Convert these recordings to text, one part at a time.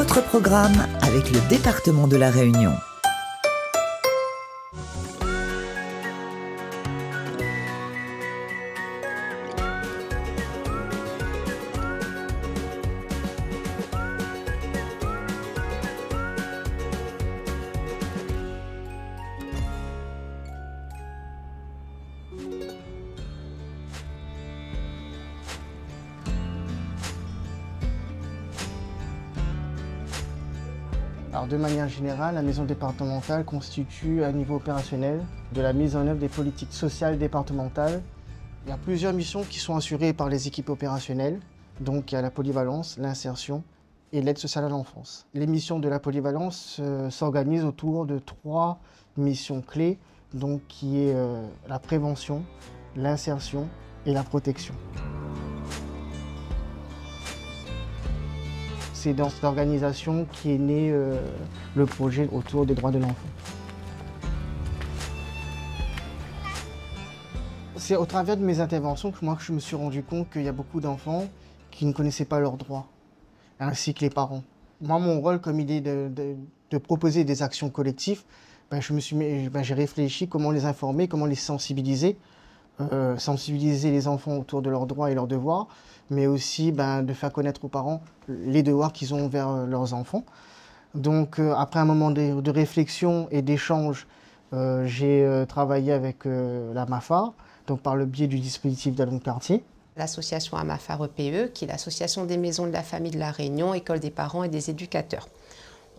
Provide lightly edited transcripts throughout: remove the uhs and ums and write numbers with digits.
votre programme avec le département de La Réunion. Alors, de manière générale, la maison départementale constitue à niveau opérationnel de la mise en œuvre des politiques sociales départementales. Il y a plusieurs missions qui sont assurées par les équipes opérationnelles. Donc il y a la polyvalence, l'insertion et l'aide sociale à l'enfance. Les missions de la polyvalence s'organisent autour de 3 missions clés, donc qui est la prévention, l'insertion et la protection. C'est dans cette organisation qu'est né le projet autour des droits de l'enfant. C'est au travers de mes interventions que je me suis rendu compte qu'il y a beaucoup d'enfants qui ne connaissaient pas leurs droits, ainsi que les parents. Moi, mon rôle comme idée de proposer des actions collectives, j'ai réfléchi comment les informer, comment les sensibiliser. Sensibiliser les enfants autour de leurs droits et leurs devoirs, mais aussi de faire connaître aux parents les devoirs qu'ils ont envers leurs enfants. Donc après un moment de réflexion et d'échange, j'ai travaillé avec la MAFAR, donc par le biais du dispositif d'Alon de quartier. L'association AMAFAR EPE, qui est l'association des maisons de la famille de La Réunion, école des parents et des éducateurs.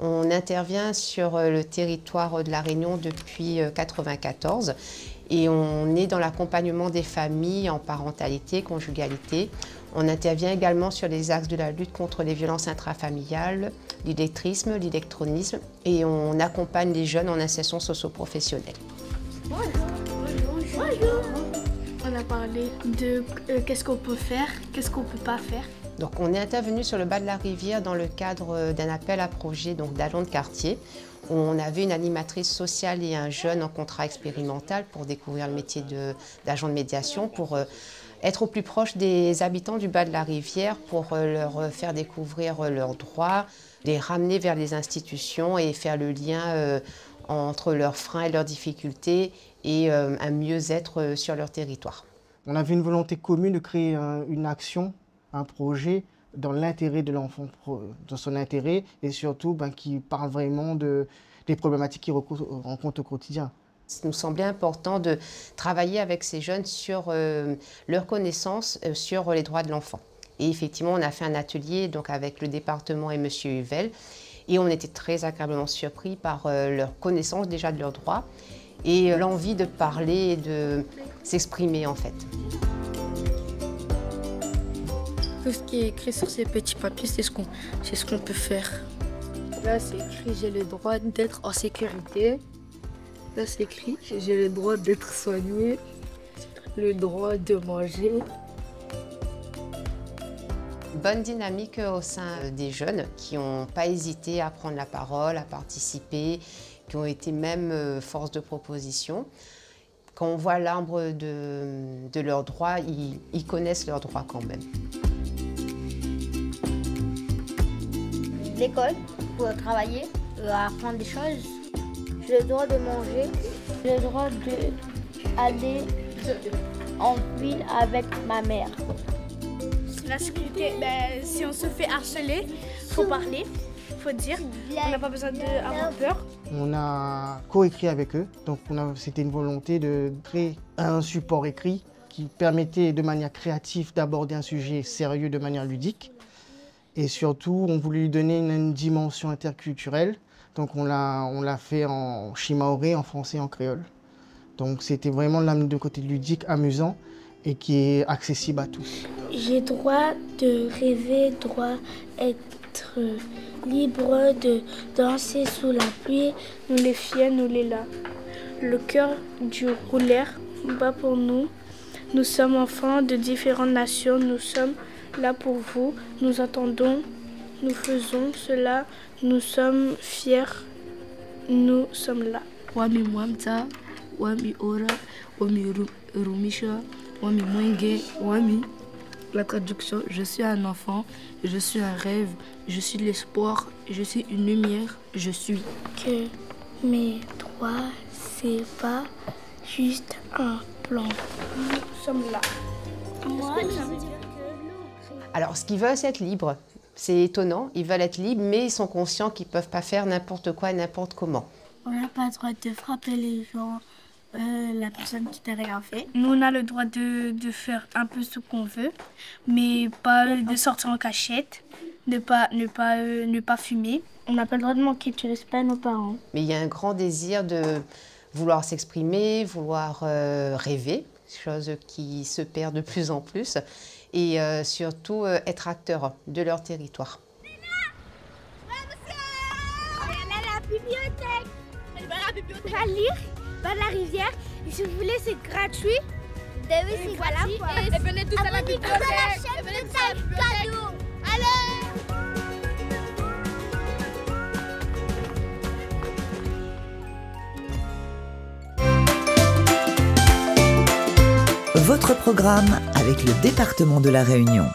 On intervient sur le territoire de La Réunion depuis 1994 et on est dans l'accompagnement des familles en parentalité, conjugalité. On intervient également sur les axes de la lutte contre les violences intrafamiliales, l'illettrisme, l'électronisme et on accompagne les jeunes en insertion socio-professionnelle. Bonjour. On a parlé de qu'est-ce qu'on peut faire, qu'est-ce qu'on ne peut pas faire. Donc on est intervenu sur le bas de la rivière dans le cadre d'un appel à projet d'Alon de quartier. Où on avait une animatrice sociale et un jeune en contrat expérimental pour découvrir le métier d'agent de médiation, pour être au plus proche des habitants du bas de la rivière, pour leur faire découvrir leurs droits, les ramener vers les institutions et faire le lien entre leurs freins et leurs difficultés et un mieux-être sur leur territoire. On avait une volonté commune de créer une action, un projet dans l'intérêt de l'enfant, dans son intérêt, et surtout qui parle vraiment des problématiques qu'il rencontre au quotidien. Il nous semblait important de travailler avec ces jeunes sur leur connaissance sur les droits de l'enfant. Et effectivement, on a fait un atelier avec le département et M. Huvel, et on était très agréablement surpris par leur connaissance déjà de leurs droits et l'envie de parler et de s'exprimer en fait. Tout ce qui est écrit sur ces petits papiers, c'est ce qu'on peut faire. Là, c'est écrit « J'ai le droit d'être en sécurité ». Là, c'est écrit « J'ai le droit d'être soigné », le droit de manger. Bonne dynamique au sein des jeunes qui n'ont pas hésité à prendre la parole, à participer, qui ont été même force de proposition. Quand on voit l'arbre de leurs droits, ils connaissent leurs droits quand même. L'école pour travailler, apprendre des choses. J'ai le droit de manger, j'ai le droit d'aller en ville avec ma mère. La sécurité, si on se fait harceler, il faut parler, il faut dire, on n'a pas besoin d'avoir peur. On a coécrit avec eux, donc c'était une volonté de créer un support écrit qui permettait de manière créative d'aborder un sujet sérieux de manière ludique. Et surtout, on voulait lui donner une dimension interculturelle. Donc on l'a fait en shimaoré, en français et en créole. Donc c'était vraiment de côté ludique, amusant et qui est accessible à tous. J'ai droit de rêver, droit d'être libre de danser sous la pluie. Nous les fiers, nous les là. Le cœur du roulaire bat pour nous. Nous sommes enfants de différentes nations, nous sommes là pour vous, nous attendons, nous faisons cela, nous sommes fiers, nous sommes là. Wami Mwamta, Wami Ora, Wami Rumisha, Wami Mwenge, Wami La traduction, je suis un enfant, je suis un rêve, je suis l'espoir, je suis une lumière, je suis. Que mes droits, c'est pas juste un plan. Nous sommes là. Moi, ça veut dire Alors, ce qu'ils veulent, c'est être libres. C'est étonnant, ils veulent être libres, mais ils sont conscients qu'ils ne peuvent pas faire n'importe quoi et n'importe comment. On n'a pas le droit de frapper les gens, la personne qui t'a rien fait. Nous, on a le droit de faire un peu ce qu'on veut, mais pas de sortir en cachette, ne pas fumer. On n'a pas le droit de manquer de respect à nos parents. Mais il y a un grand désir de vouloir s'exprimer, vouloir rêver, chose qui se perd de plus en plus, et surtout être acteur de leur territoire. On va lire par la rivière et si vous voulez c'est gratuit. oui, c'est gratuit. Et venez tous à la bibliothèque. Et venez tous à la bibliothèque. Allez! Votre programme avec le département de La Réunion.